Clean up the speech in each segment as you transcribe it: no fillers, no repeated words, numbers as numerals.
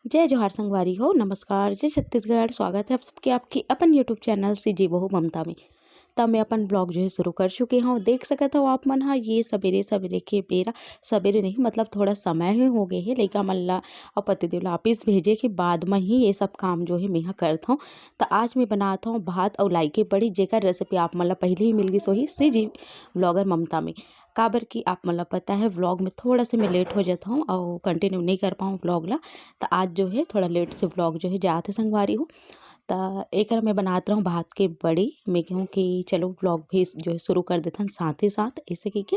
जय जोहार संगवारी हो, नमस्कार, जय छत्तीसगढ़। स्वागत है आप सबके आपकी अपन यूट्यूब चैनल से जी बहू ममता में। तब मैं अपन ब्लॉग जो है शुरू कर चुके हूँ। देख सकत हो आप मन, हाँ ये सवेरे सवेरे के बेरा, सवेरे नहीं मतलब थोड़ा समय ही हो गए है लइका मन ला और पतिदेव ला ऑफिस भेजे के बाद में ही ये सब काम जो है मैं करता हूँ। तो आज मैं बनाता हूँ भात और लाई के बड़ी, जेकर रेसिपी आप मन ला पहले ही मिल गई सोही सी जी ब्लॉगर ममता में। काबर की आप मन ला पता है व्लॉग में थोड़ा सा मैं लेट हो जाता हूँ और कंटिन्यू नहीं कर पाऊँ व्लॉग ला। तो आज जो है थोड़ा लेट से व्लॉग जो है जाते संगवारी हूँ। तो एक मैं बनात रहूँ भात के बड़ी, मैं कहूँ कि चलो व्लॉग भी जो है शुरू कर देते हैं साथ ही साथ ऐसे की के।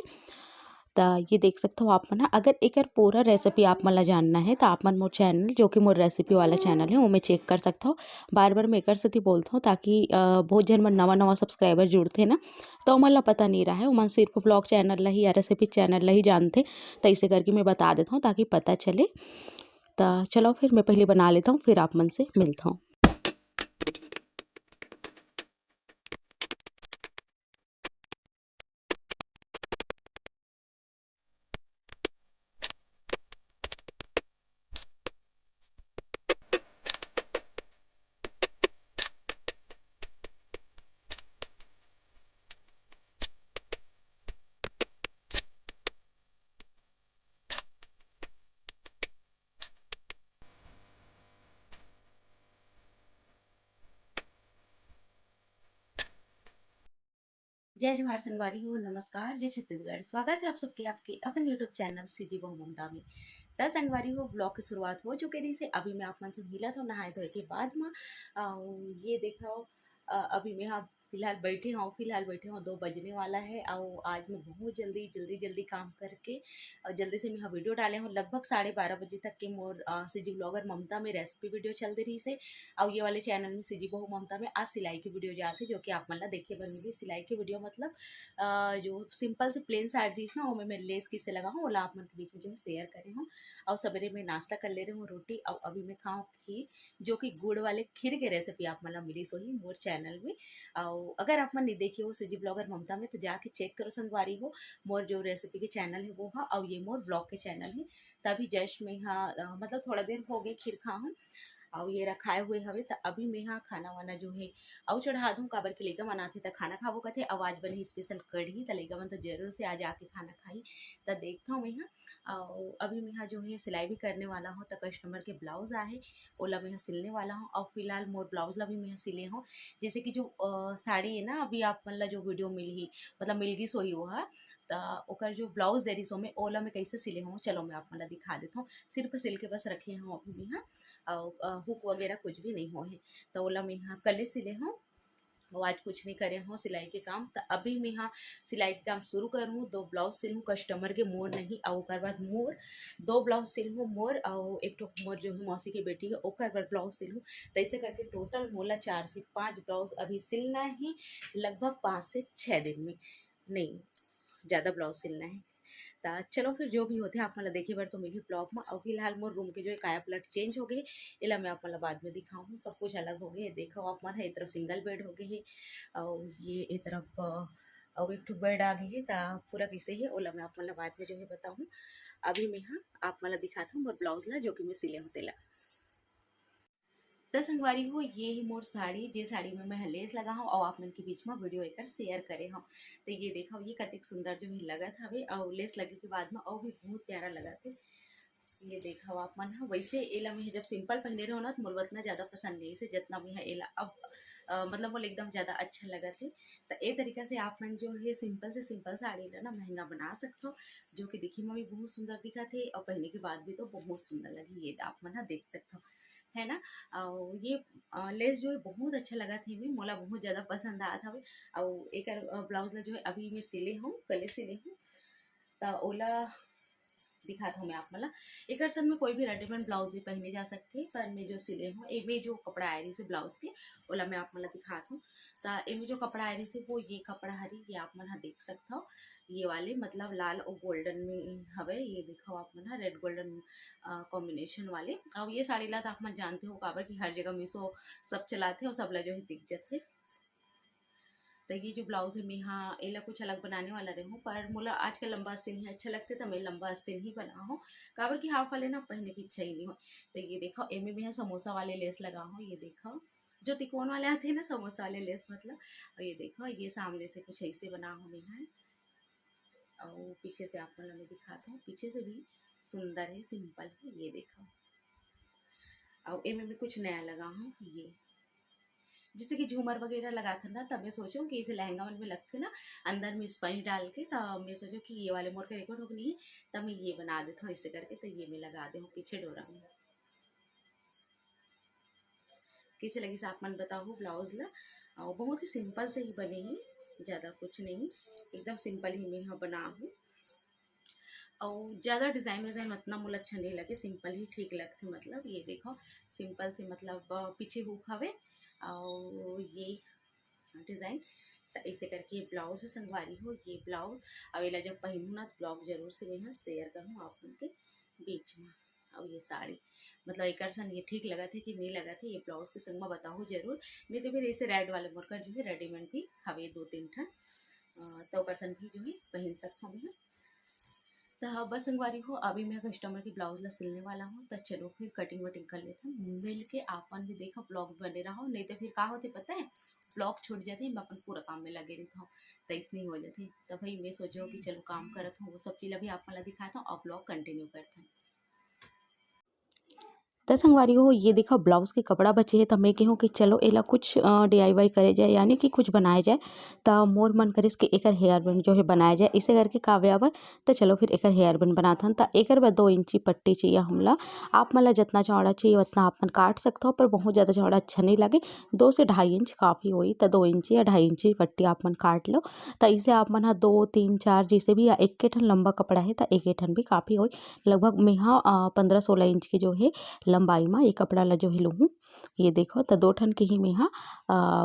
तो ये देख सकते हो आप मन, अगर एक पूरा रेसिपी आप मन ला जानना है तो आप मन मोर चैनल जो कि मोर रेसिपी वाला चैनल है वो मैं चेक कर सकता हूँ। बार बार मैं एक से बोलता हूँ ताकि बहुत जन मन नवा नवा सब्सक्राइबर जुड़ते ना, तो मन ला पता नहीं रहा है, वो मन सिर्फ ब्लॉग चैनल ला ही या रेसिपी चैनल ला ही जानते। तो इसे करके मैं बता देता हूँ ताकि पता चले। तो चलो फिर मैं पहले बना लेता हूँ, फिर आप मन से मिलता हूँ। जय जोहार संगवारी हो, नमस्कार, जय छत्तीसगढ़। स्वागत है आप सबके आपके अपन यूट्यूब चैनल सीजी बहु ममता में। दस संगवारी हो, ब्लॉग की शुरुआत हो चुके रही से अभी मैं आप मन से मिला था नहाए धोए के बाद में। ये देखो, अभी मैं यहाँ फिलहाल बैठे हूँ 2 बजने वाला है और आज मैं बहुत जल्दी जल्दी जल्दी काम करके और जल्दी से मैं यहाँ वीडियो डाले हूँ। लगभग 12:30 बजे तक के मोर सीजी ब्लॉगर ममता में रेसिपी वीडियो चल रही से और ये वाले चैनल में सीजी बहु ममता में आज सिलाई की वीडियो जाती जो कि आप मन ला देखे बन मिली। सिलाई की वीडियो मतलब जो सिंपल से प्लेन साड़ीज ना, वो मैं लेस किसे लगा हूँ, ओला आप मन के बीच में जो शेयर करे हूँ। और सवेरे में नाश्ता कर ले रही हूँ रोटी, और अभी मैं खाऊँ खीर, जो कि गुड़ वाले खीर के रेसिपी आप मन ला मिली सोही मोर चैनल में। और अगर आप मन नहीं देखी हो सीजी ब्लॉगर ममता में तो जाके चेक करो संगवारी हो। मोर जो रेसिपी के चैनल है वो हाँ, और ये मोर ब्लॉग के चैनल है। तभी जस्ट में यहाँ मतलब थोड़ा देर हो गए खीर खा हूँ और ये रखाए हुए हवे। तो अभी मैं यहाँ खाना वाना जो है और चढ़ा दूँ, काबर के लइका मन आथे तो खाना खाबो कथे। आवाज बने स्पेशल कढ़ी, तो लइका मन तो जरूर से आज आके खाना खाई। तो देखता हूँ मैं यहाँ, और अभी मैं यहाँ जो है सिलाई भी करने वाला हूँ। तो कस्टमर के ब्लाउज आए ओला मैं यहाँ सिलने वाला हूँ, और फिलहाल मोर ब्लाउज ला भी मैं यहाँ सिले हूँ। जैसे कि जो साड़ी है ना, अभी आप मन ला जो वीडियो मिली मतलब मिल गई सोई वो है, तो ओकर जो ब्लाउज दे रही सो मैं ओला में कैसे सिले हूँ चलो मैं आप मन ला दिखा देता हूँ। सिर्फ सिल के बस रखे हूँ अभी मैं यहाँ, और हुक वगैरह कुछ भी नहीं हो है। तो ओला मैं यहाँ कल सिले हूँ और आज कुछ नहीं करे हूँ सिलाई के काम। तो अभी मैं यहाँ सिलाई के काम शुरू करूँ। 2 ब्लाउज सिल हूँ कस्टमर के, मोर नहीं, और ओकर बाद मोर 2 ब्लाउज सिल हूँ मोर, और एक तो मोर जो है मौसी की बेटी है ओकर बाद ब्लाउज सिल हूँ। तो ऐसे करके टोटल मोला 4 से 5 ब्लाउज अभी सिलना है, लगभग 5 से 6 दिन में, नहीं ज़्यादा ब्लाउज सिलना है। ता चलो फिर जो भी होते हैं आप मतलब देखिए बार तो मिली ब्लॉग में। और फिलहाल मोर रूम के जो है काया पलट चेंज हो गए, इला मैं आप मतलब बाद में दिखाऊँ। सब कुछ अलग हो गए, देखो आप मन है एक तरफ सिंगल बेड हो गए है और ये एक तरफ और एक बेड आ गई है। ता पूरा कैसे है ओला मैं आप मतलब बाद में जो है बताऊँ। अभी मैं यहाँ आप मतलब दिखाता हूँ मोर ब्लाउज ला जो कि मैं सिले होते ला। तो संगवारी हो, ये ही मोर साड़ी, जे साड़ी में मैं लेस लगा हूँ और आप मन के बीच में वीडियो एकर शेयर करे हूँ। तो ये देखो ये कतिक सुंदर जो है लगत हवे, और लेस लगे के बाद में और भी बहुत प्यारा लगा थे। ये देखो आप मन हाँ, वैसे एला मैं जब सिंपल पहने रहो ना तो मोर उतना ज़्यादा पसंद नहीं से जितना मैं एला अब मतलब वो एकदम ज़्यादा अच्छा लगा थे। तो ए तरीका से आप मन जो है सिंपल साड़ी ला ना महंगा बना सकते हो, जो कि दिखने में भी बहुत सुंदर दिखा थे और पहनने के बाद भी तो बहुत सुंदर लगी। ये आप मन हाँ देख सकते हो, है ना। और ये लेस जो है बहुत अच्छा लगा था, मैं मोला बहुत ज़्यादा पसंद आया था। और एक ब्लाउज ला जो है अभी मैं सिले हूँ, कल सिले हूँ। तो ओला दिखाता हूँ मैं आप मला। एक संग में कोई भी रेडीमेड ब्लाउज भी पहने जा सकते हैं, पर मैं जो सिले हूँ एमें जो कपड़ा आए रही से ब्लाउज के ओला मैं आप मला दिखाता हूँ। तो एमें जो कपड़ा आए रही से वो ये कपड़ा हरी, ये आप मन देख सकते हो। ये वाले मतलब लाल और गोल्डन में हवे, ये देखो आप मन रेड गोल्डन कॉम्बिनेशन वाले। और ये साड़ी ला तो आप मन जानते हो काबर की हर जगह मीशो सब चलाते और सब ला जो है दिख जाते। तो ये जो ब्लाउज है मैं हाँ एला कुछ अलग बनाने वाला रही हूँ, पर मोला आजकल लंबा आस्तीन ही अच्छा लगते तो मैं लंबा आस्तीन ही बना हूँ, काबर की हाफ वाले ना पहनने की इच्छा ही नहीं हो। तो ये देखो एमे में समोसा वाले लेस लगा हूँ, ये देखो जो तिकोन वाले आते हैं ना समोसा वाले लेस मतलब। और ये देखो ये सामने से कुछ ऐसे बना हूँ मैं है, और पीछे से आपको मैं दिखाता हूँ, पीछे से भी सुंदर है, सिंपल है, ये देखो। और एमे में कुछ नया लगा हूँ, ये जैसे कि झूमर वगैरह लगा था ना, तब मैं सोचूं कि इसे लहंगा में लग के ना अंदर में स्पंज डाल के, तब मैं सोचूं कि ये वाले मोर का रिकॉर्ड हो नहीं, तब मैं ये बना देता हूँ इससे करके। तो ये मैं लगा दे हूँ पीछे डोरा में। कैसे लगी से आप मन बताओ ब्लाउज ला। और बहुत ही सिंपल से ही बने हैं, ज़्यादा कुछ नहीं, एकदम सिंपल ही मैं यहाँ बना हूँ। और ज़्यादा डिज़ाइन विज़ाइन उतना मुझे अच्छा नहीं लगे, सिंपल ही ठीक लगते। मतलब ये देखो सिंपल से, मतलब पीछे हुक हवे और ये डिज़ाइन। तो ऐसे करके ये ब्लाउज संगवारी हो, ये ब्लाउज अवेला जब पहनूँ ना ब्लॉग जरूर से मैं शेयर करूँ आप लोग के बीच में। और ये साड़ी मतलब एक सन ये ठीक लगा थे कि नहीं लगा थे, ये ब्लाउज के संग में बताओ जरूर। नहीं तो फिर ऐसे रेड वाले मोर का जो है रेडीमेड भी हवे 2-3 ठन, तो पर्सन भी जो है पहन सकता हूँ मैं। तो बस संगवारी हो अभी मैं कस्टमर की ब्लाउज ला सिलने वाला हूँ, तो चलो फिर कटिंग वटिंग कर लेते हैं मिल के। आपन भी देखो ब्लॉग बने रहो, नहीं तो फिर का होते पता है ब्लॉग छूट जाते हैं, मैं अपन पूरा काम में लगे रहता हूँ, तो इसलिए हो जाते। तो भाई मैं सोचो कि चलो काम करता हूँ, वो सब चीज़ अभी आप मला दिखाता हूँ और ब्लॉग कंटिन्यू करते हैं। त संगवारी हो ये देखो ब्लाउज के कपड़ा बचे है, तो मैं कहूँ कि चलो एला कुछ DIY करे जाए, यानी कि कुछ बनाया जाए। तो मोर मन करिस कि एकर हेयर बैंड जो है बनाया जाए, इसे करके काव्यावर। तो चलो फिर एकर हेयर बैंड बनाथन। तो एकर बर 2 इंची पट्टी चाहिए हमला। आप मला जितना चौड़ा चाहिए उतना आप मन काट सकते हो, पर बहुत ज़्यादा चौड़ा अच्छा नहीं लगे, 2 से 2.5 इंच काफ़ी होई। तो 2 इंची या 2.5 इंची पट्टी आप मन काट लो। तो इसे आप मन 2, 3, 4 जैसे भी, या एक के ठन लंबा कपड़ा है तो एक के ठन भी काफ़ी होई। लगभग मैं 15-16 इंच की जो है लंबाई में ये कपड़ा ला जो है लूँ। ये देखो तो 2 ठन के ही मैं यहाँ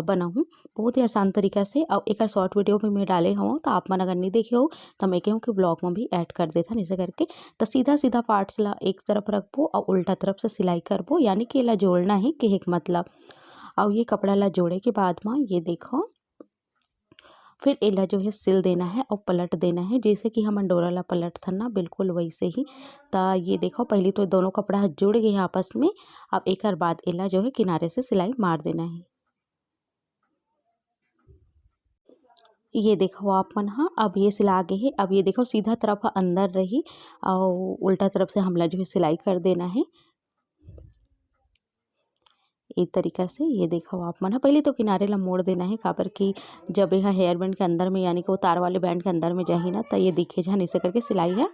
बनाऊँ बहुत ही आसान तरीका से। और एक शॉर्ट वीडियो भी मैं डाले हूँ, तो आप मन अगर नहीं देखे हो तो मैं कहूँ कि ब्लॉग में भी ऐड कर देता इसे करके। तो सीधा सीधा पार्ट्स ला एक तरफ रखबो और उल्टा तरफ से सिलाई करबो, यानी कि ला जोड़ना है कि एक मतलब। और ये कपड़ा ला जोड़े के बाद में ये देखो फिर एला जो है सिल देना है और पलट देना है, जैसे कि हम डोरा ला पलट था ना बिल्कुल वैसे ही। तो ये देखो पहले तो दोनों कपड़ा जुड़ गए आपस में। अब एक बाद एला जो है किनारे से सिलाई मार देना है। ये देखो आप मन हाँ अब ये सिला गए है। अब ये देखो सीधा तरफ अंदर रही और उल्टा तरफ से हमला जो है सिलाई कर देना है एक तरीका से। ये देखो आप मन पहले तो किनारे ला मोड़ देना है, काबर की जब यह हेयर बैंड के अंदर में, यानी कि वो तार वाले बैंड के अंदर में जाही ना, तो ये दिखे जहाँ इसे करके सिलाई है।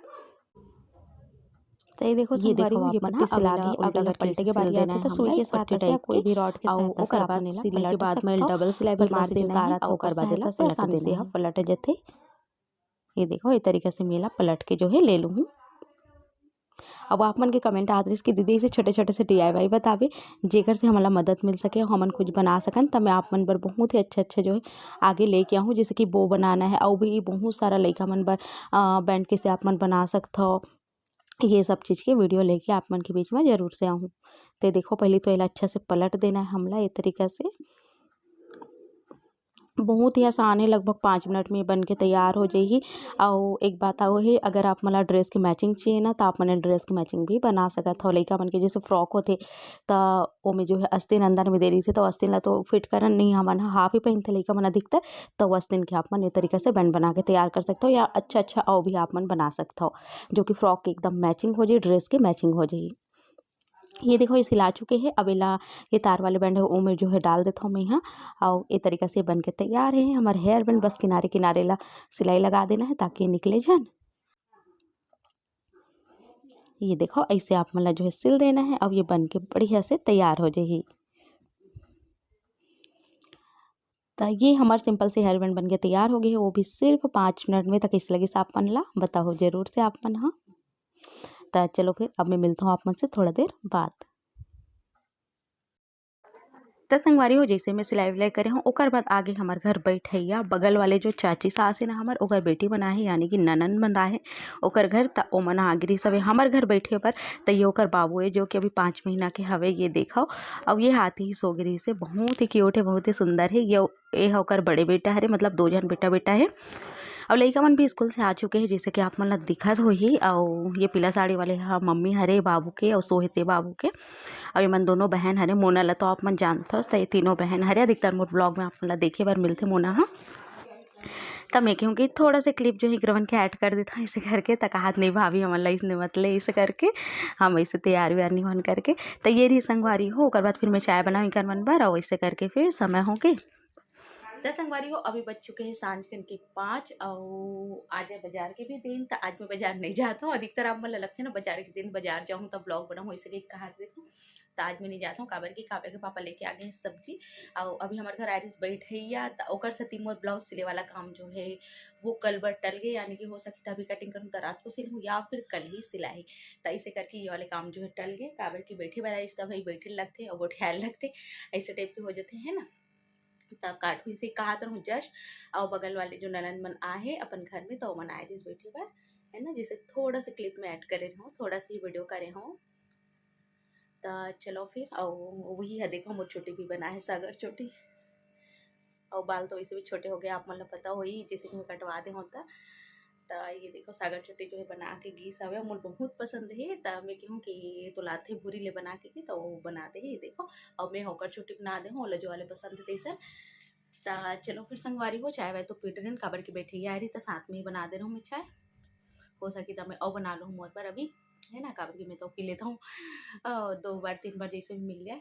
तो ये देखो ये संगवारी देखो हो ये आप मन पट्टी सिला अगला के अब उल्टा अगर करके पलटे इसे के सिल बारी देना आते है तो हमला सुई के एक पट्टी सहायता से या टाइप के। कोई भी रॉड के और सहायता से ओकर बाद अपन ला सिले के पलट बाद में सकते हो। डबल सिलाई बस मार जैसे जो देना तार है आते और ओकर ओकर बाद बाद एला से पलट आसानी देना से है। यहाँ पलट जाते। ये देखो इस तरीके से मेला पलट के जो है ले लूँ। अब आप मन के कमेंट आत रहिस कि दीदी इसे छोटे छोटे से DIY बतावे जेकर से हमला मदद मिल सके, हमन कुछ बना सकन। तो मैं आप मन बर बहुत ही अच्छा जो है आगे लेके आऊँ, जैसे कि बो बनाना है और भी बहुत सारा लइका मन बर बैंड के से आप मन बना सकते हो। ये सब चीज़ के वीडियो लेके आप मन के बीच में ज़रूर से आऊँ। तो देखो पहले तो इला अच्छा से पलट देना है हमला ये तरीका से। बहुत ही आसान है, लगभग 5 मिनट में बन के तैयार हो जाएगी। और एक बात और है, अगर आप मला ड्रेस की मैचिंग चाहिए ना, तो आप मने ड्रेस की मैचिंग भी बना सकत हो। लइका मन के जैसे फ्रॉक होते तो ओमे जो है आस्तीन अंदर में दे रही थी, तो आस्तीन ला तो फिट करन नहीं, हमन हाफ ही पहनते लइका मन अधिकतर। तो आस्तीन के आप मन ये तरीके से बैंड बना के तैयार कर सकते हो, या अच्छा और भी आप मन बना सकते हो, जो कि फ्रॉक के एकदम मैचिंग हो जाए, ड्रेस के मैचिंग हो जाए। ये देखो ये सिला चुके हैं। अब इला ये तार वाले बैंड है उमें जो है डाल देता हूँ मैं यहाँ। और ये तरीका से बन के तैयार है हमारे हेयर बैंड। बस किनारे किनारे ला सिलाई लगा देना है ताकि निकले जान। ये देखो ऐसे आप मतलब जो है सिल देना है। अब ये बन के बढ़िया से तैयार हो जाएगी। तो ये हमारे सिंपल से हेयर बैंड बन के तैयार हो गई है, वो भी सिर्फ 5 मिनट में। तक इस लगी से आप मन ला बताओ जरूर से आप मन। हाँ तो चलो फिर अब मैं मिलता हूँ आप मन से थोड़ा देर बाद। त संगवारी हो जैसे मैं सिलाई विलाई करे हूँ ओकर बाद आगे हमार घर बैठैया बगल वाले जो चाची सास है ना हमार ओकर बेटी बना है यानी कि ननन बना है ओकर घर त ओमन आगरी सब हमार घर बैठे पर त ये ओकर बाबू है जो कि अभी 5 महीना के हवे ये देखो। अब ये हाथी ही सोगरी से बहुत ही क्यूट है बहुत ही सुंदर है ये ओकर बड़े बेटा हरे मतलब 2 जन बेटा बेटा है। और लइका मन भी स्कूल से आ चुके हैं जैसे कि आप मन ला दिखत होही। और ये पीला साड़ी वाले हा मम्मी हरे बाबू के और सोहते बाबू के और ये मन दोनों बहन हरे। मोना ला तो आप मन जानते हो तो ये तीनों बहन हरे अधिकतर मोर ब्लॉग में आप मन ला देखे बार मिलते मोना हा। तब मैं क्योंकि थोड़ा सा क्लिप जो है ग्रवन के ऐड कर देता हूँ इसे करके तक हाथ नहीं भाभी हमारे इसने मतलब इसे करके हम ऐसे तैयार व्यार नहीं बन करके तो ये रही संगवारी हो ओकर बाद फिर मैं चाय बनाऊँ कर मन बार और ऐसे करके फिर समय हो के 10 संगवारी हो अभी बज चुके हैं सांझ के 5 और आज है बाजार के भी दिन। तो आज मैं बाजार नहीं जाता हूँ अधिकतर आप मतलब लगते हैं ना बाजार के दिन बाजार जाऊँ तब ब्लॉग बनाऊँ इसे कहा देखूँ। तो आज मैं नहीं जाता हूँ काबर के पापा लेके आ गए हैं सब्जी और अभी हमारे घर आज बैठैया तो ओकर से मोर ब्लाउज सिले वाला काम जो है वो कल बर टल गए यानी कि हो सकता है अभी कटिंग करूँ तो रात को सिलूँ या फिर कल ही सिलाई। तो ऐसे करके ये वाले काम जो है टल गए काबर की बैठे बनाए इस भाई बैठे लगते और वो ख्याल लगते ऐसे टाइप के हो जाते हैं ना। तो काटू इसे कहा तो जस्ट और बगल वाले जो ननन मन आए अपन घर में तो मन आए थे इस बैठे पर है ना जैसे थोड़ा सा क्लिप में ऐड करे हूँ थोड़ा सी वीडियो करे हूँ। तो चलो फिर और वही है देखो मोर छोटी भी बना है सागर छोटी और बाल तो वैसे भी छोटे हो गए आप मतलब पता हो ही जैसे कि मैं कटवा दे होता। तो ये देखो सागर छोटी जो है बना के घी सवे मोर बहुत पसंद है। तो मैं कहूँ कि तो लाते बुरी ले बना के तो वो बना दे ये देखो और मैं होकर छोटी बना दे हूँ जो वाले पसंद है तैसा। तो चलो फिर संगवारी हो चाय वाय तो पीट रहे काबर की बैठी ही आ रही तो साथ में ही बना दे रहा हूँ मैं चाय हो सकी तो मैं और बना लूँ मोर पर अभी है ना काबर की मैं तो पी लेता हूँ 2 बार 3 बार जैसे भी मिल जाए।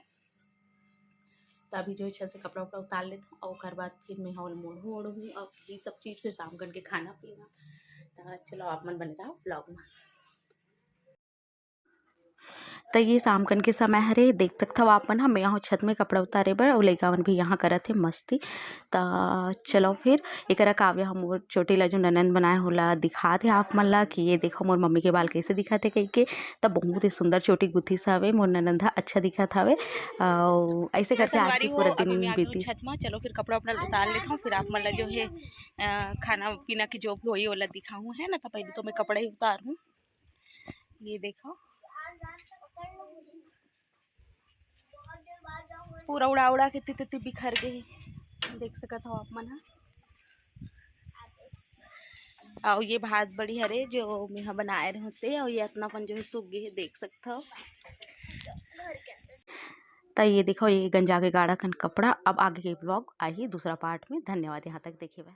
तो अभी जो अच्छा से कपड़ा उपड़ा उतार लेता हूँ और उसके बाद फिर मैं हॉल मोड़ हूँ अब ये सब चीज़ फिर शाम करके खाना पीना। तो चलो आप मन बने रहा ब्लॉग में। तो ये शाम कन के समय हरे देख सकते हो आप मन हम यहाँ छत में कपड़ा उतारे बर और लइका मन भी यहाँ करत है मस्ती। तो चलो फिर एक काव्य हम मोर छोटी ला जो ननन बनाए होला दिखा थे आप मन ला कि ये देखो मोर मम्मी के बाल कैसे दिखा थे कही के। तो बहुत ही सुंदर छोटी गुथी सा हवे मोर ननंदा अच्छा दिखा था और ऐसे करके आज भी पूरा दिन बीती। छत में चलो फिर कपड़ा उपड़ा उतार लेता हूँ फिर आप मन ला जो है खाना पीना की जो भी वही वाला दिखाऊँ है ना। तो पहले तो मैं कपड़ा ही उतारूँ ये देखो पूरा उड़ा उड़ा के तिती बिखर गई देख सकत हो आप मन और ये भात बड़ी हरे जो मैं बनाए रहे होते और ये इतनापन जो है सूख गए है देख सकते हो। तो ये देखो ये गंजा के गाढ़ा खन कपड़ा। अब आगे के ब्लॉग आई दूसरा पार्ट में। धन्यवाद यहाँ तक देखे हुए।